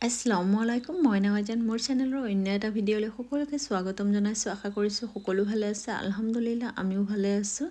আসসালামু আলাইকুম মই নাৱাজান মোৰ চেনেলৰ অন্য এটা ভিডিঅ'লৈ সকলোকে স্বাগতম জনাইছোঁ আশা কৰিছোঁ সকলো ভালে আছে আলহামদুলিল্লাহ আমিও ভালে আছোঁ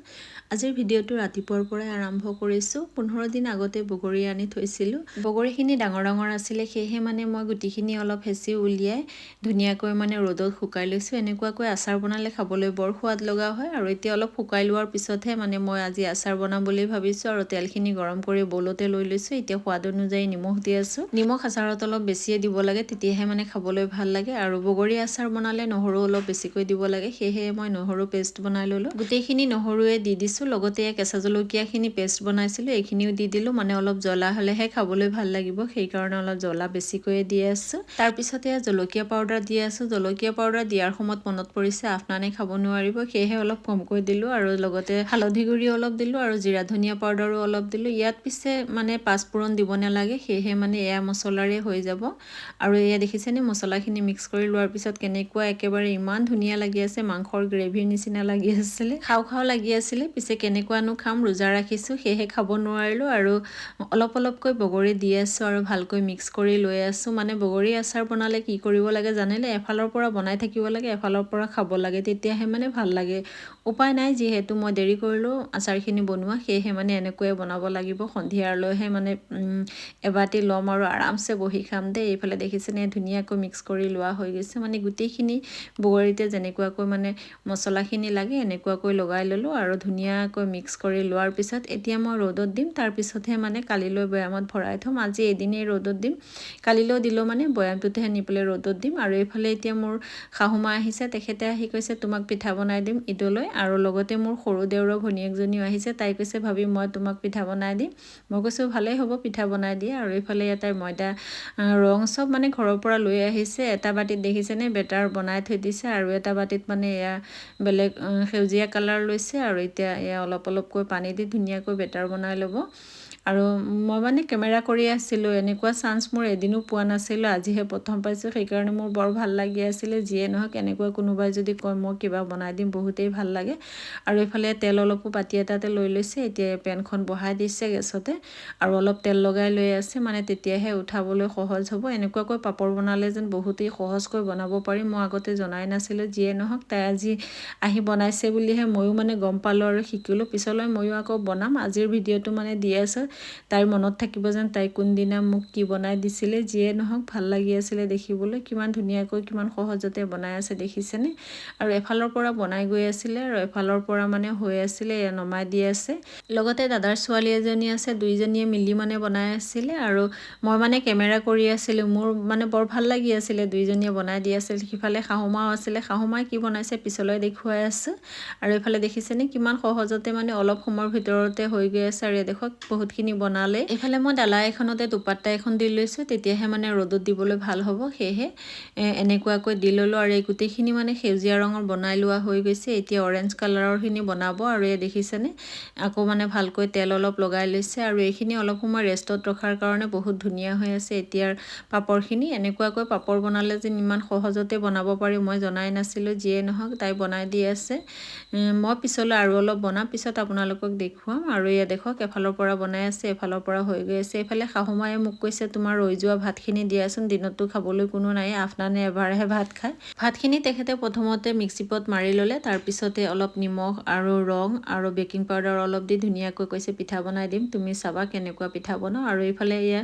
আজিৰ ভিডিঅ'টো ৰাতিপুৱাৰ পৰাই আৰম্ভ কৰিছোঁ 15 দিন আগতে বগৰী আনি থৈছিলোঁ বগৰীখিনি ডাঙৰ ডাঙৰ আছিল সেয়েহে মানে মই গুটিখিনি অলপ হেঁচি উলিয়াই ধুনীয়াকৈ মানে ৰ'দত শুকাই লৈছোঁ এনেকুৱাকৈ আচাৰ বনালে খাবলৈ বৰ সোৱাদ লগা হয় আৰু এতিয়া অলপ শুকাই লোৱাৰ পিছতহে মানে মই আজি আচাৰ বনাম বুলি ভাবিছোঁ আৰু তেলখিনি গৰম কৰি বলতে লৈ লৈছোঁ এতিয়া সোৱাদ অনুযায়ী নিমখ দি আছোঁ নিমখ আচাৰত অলপ বেছিয়ে দিব লাগে তেতিয়াহে মানে খাবলৈ ভাল লাগে আৰু বগৰী আচাৰ বনালে নহৰু অলপ বেছিকৈ দিব লাগে সেয়েহে মই নহৰু পেষ্ট বনাই ললোঁ গোটেইখিনি নহৰুৱে দি দিছোঁ লগতে কেঁচা জলকীয়াখিনি পেষ্ট বনাইছিলোঁ এইখিনিও দি দিলোঁ মানে অলপ জ্বলা হ'লেহে খাবলৈ ভাল লাগিব সেইকাৰণে অলপ জ্বলা বেছিকৈ দি আছোঁ তাৰপিছতে জলকীয়া পাউডাৰ দি আছোঁ জলকীয়া পাউডাৰ দিয়াৰ সময়ত মনত পৰিছে আফনানে খাব নোৱাৰিব সেয়েহে অলপ কমকৈ দিলোঁ আৰু লগতে হালধি গুড়ি অলপ দিলোঁ আৰু জিৰা ধনিয়া পাউডাৰো অলপ দিলোঁ ইয়াত পিছে মানে পাঁচফোৰণ দিব নালাগে সেয়েহে মানে এয়া মছলাৰে হৈ যাব আৰু এয়া দেখিছেনে মছলাখিনি মিক্স কৰি লোৱাৰ পিছত কেনেকুৱা একেবাৰে ইমান ধুনীয়া লাগি আছে মাংসৰ গ্ৰেভিৰ নিচিনা লাগি আছিলে খাও খাও লাগি আছিলে পিছে কেনেকুৱানো খাম ৰোজা ৰাখিছোঁ সেয়েহে খাব নোৱাৰিলোঁ আৰু অলপ অলপকৈ বগৰী দি আছোঁ আৰু ভালকৈ মিক্স কৰি লৈ আছোঁ মানে বগৰী আচাৰ বনালে কি কৰিব লাগে জানিলে এফালৰ পৰা বনাই থাকিব লাগে এফালৰ পৰা খাব লাগে তেতিয়াহে মানে ভাল লাগে উপায় নাই যিহেতু মই দেৰি কৰিলোঁ আচাৰখিনি বনোৱা সেয়েহে মানে এনেকৈয়ে বনাব লাগিব সন্ধিয়ালৈহে মানে এবাটি ল'ম আৰু আৰামছে বহি খাম দেই এইফালে দেখিছেনে ধুনীয়াকৈ মিক্স কৰি লোৱা হৈ গৈছে মানে গোটেইখিনি বগৰীতে যেনেকুৱাকৈ মানে মছলাখিনি লাগে এনেকুৱাকৈ লগাই ল'লোঁ আৰু ধুনীয়াকৈ মিক্স কৰি লোৱাৰ পিছত এতিয়া মই ৰ'দত দিম তাৰপিছতহে মানে কালিলৈ বৈয়ামত ভৰাই থ'ম আজি এদিনেই ৰ'দত দিম কালিলৈ দিলেও মানে বৈয়ামটোতেহে নি পেলাই ৰ'দত দিম আৰু এইফালে এতিয়া মোৰ শাহুমা আহিছে তেখেতে আহি কৈছে তোমাক পিঠা বনাই দিম ঈদলৈ আৰু লগতে মোৰ সৰু দেউৰৰ ভনীয়েকজনীও আহিছে তাই কৈছে ভাবি মই তোমাক পিঠা বনাই দিম মই কৈছোঁ ভালেই হ'ব পিঠা বনাই দিয়ে আৰু এইফালে তাই ময়দা ৰং চব মানে ঘৰৰ পৰা লৈ আহিছে এটা বাটিত দেখিছেনে বেটাৰ বনাই থৈ দিছে আৰু এটা বাটিত মানে এয়া বেলেগ সেউজীয়া কালাৰ লৈছে আৰু এতিয়া এয়া অলপ অলপকৈ পানী দি ধুনীয়াকৈ বেটাৰ বনাই ল'ব আৰু মই মানে কেমেৰা কৰি আছিলোঁ এনেকুৱা চান্স মোৰ এদিনো পোৱা নাছিলোঁ আজিহে প্ৰথম পাইছোঁ সেইকাৰণে মোৰ বৰ ভাল লাগি আছিলে যিয়ে নহওক এনেকুৱা কোনোবাই যদি কয় মই কিবা বনাই দিম বহুতেই ভাল লাগে আৰু এইফালে তেল অলপো বাতি এটাতে লৈ লৈছে এতিয়া পেনখন বহাই দিছে গেছতে আৰু অলপ তেল লগাই লৈ আছে মানে তেতিয়াহে উঠাবলৈ সহজ হ'ব এনেকুৱাকৈ পাপৰ বনালে যেন বহুতেই সহজকৈ বনাব পাৰি মই আগতে জনাই নাছিলোঁ যিয়ে নহওক তাই আজি আহি বনাইছে বুলিহে ময়ো মানে গম পালোঁ আৰু শিকিলোঁ পিছলৈ ময়ো আকৌ বনাম আজিৰ ভিডিঅ'টো মানে দি আছোঁ তাইৰ মনত থাকিব যেন তাই কোনদিনা মোক কি বনাই দিছিলে যিয়ে নহওক ভাল লাগি আছিলে দেখিবলৈ কিমান ধুনীয়াকৈ কিমান সহজতে বনাই আছে দেখিছেনে আৰু এফালৰ পৰা বনাই গৈ আছিলে আৰু এফালৰ পৰা মানে হৈ আছিলে নমাই দি আছে লগতে দাদাৰ ছোৱালী এজনী আছে দুইজনীয়ে মিলি মানে বনাই আছিলে আৰু মই মানে কেমেৰা কৰি আছিলোঁ মোৰ মানে বৰ ভাল লাগি আছিলে দুইজনীয়ে বনাই দি আছিল সিফালে শাহুমাও আছিলে শাহুমাই কি বনাইছে পিছলৈ দেখুৱাই আছোঁ আৰু এইফালে দেখিছেনে কিমান সহজতে মানে অলপ সময়ৰ ভিতৰতে হৈ গৈ আছে আৰু দেখক বহুতখিনি বনালে এইফালে মই ডালা এখনতে দুপাট্টা এখন দি লৈছোঁ তেতিয়াহে মানে ৰ'দত দিবলৈ ভাল হ'ব সেয়েহে এনেকুৱাকৈ দি ল'লোঁ আৰু এই গোটেইখিনি মানে সেউজীয়া ৰঙৰ বনাই লোৱা হৈ গৈছে এতিয়া অৰেঞ্জ কালাৰৰখিনি বনাব আৰু এই দেখিছেনে আকৌ মানে ভালকৈ তেল অলপ লগাই লৈছে আৰু এইখিনি অলপ সময় ৰেষ্টত ৰখাৰ কাৰণে বহুত ধুনীয়া হৈ আছে এতিয়াৰ পাপৰখিনি এনেকুৱাকৈ পাপৰ বনালে যেন ইমান সহজতে বনাব পাৰি মই জনাই নাছিলোঁ যিয়ে নহওক তাই বনাই দি আছে মই পিছলৈ আৰু অলপ বনাম পিছত আপোনালোকক দেখুৱাম আৰু এয়া দেখক এফালৰ পৰা বনাই আছে এফালৰ পৰা হৈ গৈ আছে এইফালে শাহুমায়ে মোক কৈছে তোমাৰ ৰৈ যোৱা ভাতখিনি দিয়াচোন দিনততো খাবলৈ কোনো নাই আফনানে এবাৰহে ভাত খায় ভাতখিনি তেখেতে প্ৰথমতে মিক্সিপত মাৰি ল'লে তাৰপিছতে অলপ নিমখ আৰু ৰং আৰু বেকিং পাউডাৰ অলপ দি ধুনীয়াকৈ কৈছে পিঠা বনাই দিম তুমি চাবা কেনেকুৱা পিঠা বনাওঁ আৰু এইফালে এয়া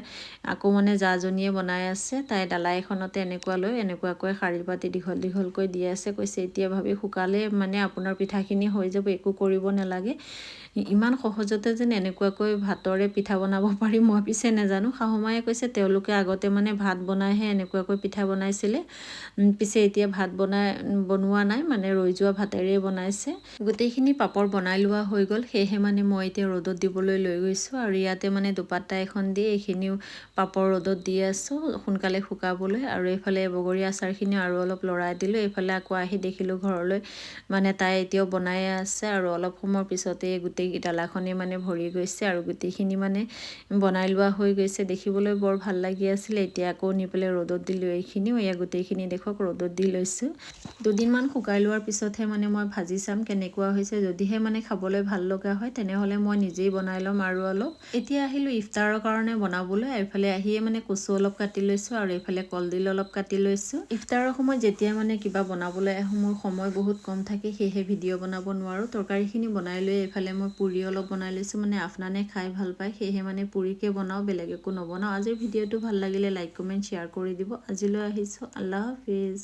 আকৌ মানে জাজনীয়ে বনাই আছে তাই ডালা এখনতে এনেকুৱাকৈ শাৰী পাতি দীঘল দীঘলকৈ দি আছে কৈছে এতিয়া ভাবি শুকালে মানে আপোনাৰ পিঠাখিনি হৈ যাব একো কৰিব নালাগে ইমান সহজতে যেন এনেকুৱাকৈ ভাতৰে পিঠা বনাব পাৰি মই পিছে নাজানো শাহুমায়ে কৈছে তেওঁলোকে আগতে মানে ভাত বনাইহে এনেকুৱাকৈ পিঠা বনাইছিলে পিছে এতিয়া ভাত বনোৱা নাই মানে ৰৈ যোৱা ভাতেৰেই বনাইছে গোটেইখিনি পাপৰ বনাই লোৱা হৈ গ'ল সেয়েহে মানে মই এতিয়া ৰ'দত দিবলৈ লৈ গৈছোঁ আৰু ইয়াতে মানে দুপাট্টা এখন দি এইখিনিও পাপৰ ৰ'দত দি আছোঁ সোনকালে শুকাবলৈ আৰু এইফালে বগৰী আচাৰখিনি আৰু অলপ লৰাই দিলোঁ এইফালে আকৌ আহি দেখিলোঁ ঘৰলৈ মানে তাই এতিয়াও বনাই আছে আৰু অলপ সময়ৰ পিছতে গোটেই এই ডালাখনে মানে ভৰি গৈছে আৰু গোটেইখিনি মানে বনাই লোৱা হৈ গৈছে। দেখিবলৈ বৰ ভাল লাগি আছিলে। এতিয়া আকৌ নি পেলাই ৰ'দত দিলোঁ এইখিনিও। এয়া গোটেইখিনি দেখক ৰ'দত দি লৈছোঁ। দুদিনমান শুকাই লোৱাৰ পিছতহে মানে মই ভাজি চাম কেনেকুৱা হৈছে। যদিহে মানে খাবলৈ ভাল লগা হয় তেনেহ'লে মই নিজেই বনাই ল'ম আৰু অলপ। এতিয়া আহিলোঁ ইফতাৰৰ কাৰণে বনাবলৈ। এইফালে আহিয়ে মানে কচু অলপ কাটি লৈছোঁ আৰু এইফালে কলডিল অলপ কাটি লৈছোঁ। ইফতাৰৰ সময়ত যেতিয়া মানে কিবা বনাবলৈ আহোঁ মোৰ সময় বহুত কম থাকে, সেয়েহে ভিডিঅ' বনাব নোৱাৰোঁ। তৰকাৰীখিনি বনাই লৈ এইফালে মই পুৰি অলপ বনাই লৈছোঁ। মানে আফনানে খাই ভাল পায়, সেয়েহে মানে পুৰিকে বনাওঁ, বেলেগ একো নবনাওঁ। আজিৰ ভিডিঅ'টো ভাল লাগিলে লাইক কমেণ্ট শ্বেয়াৰ কৰি দিব। আজিলৈ আহিছোঁ, আল্লাহ হাফিজ।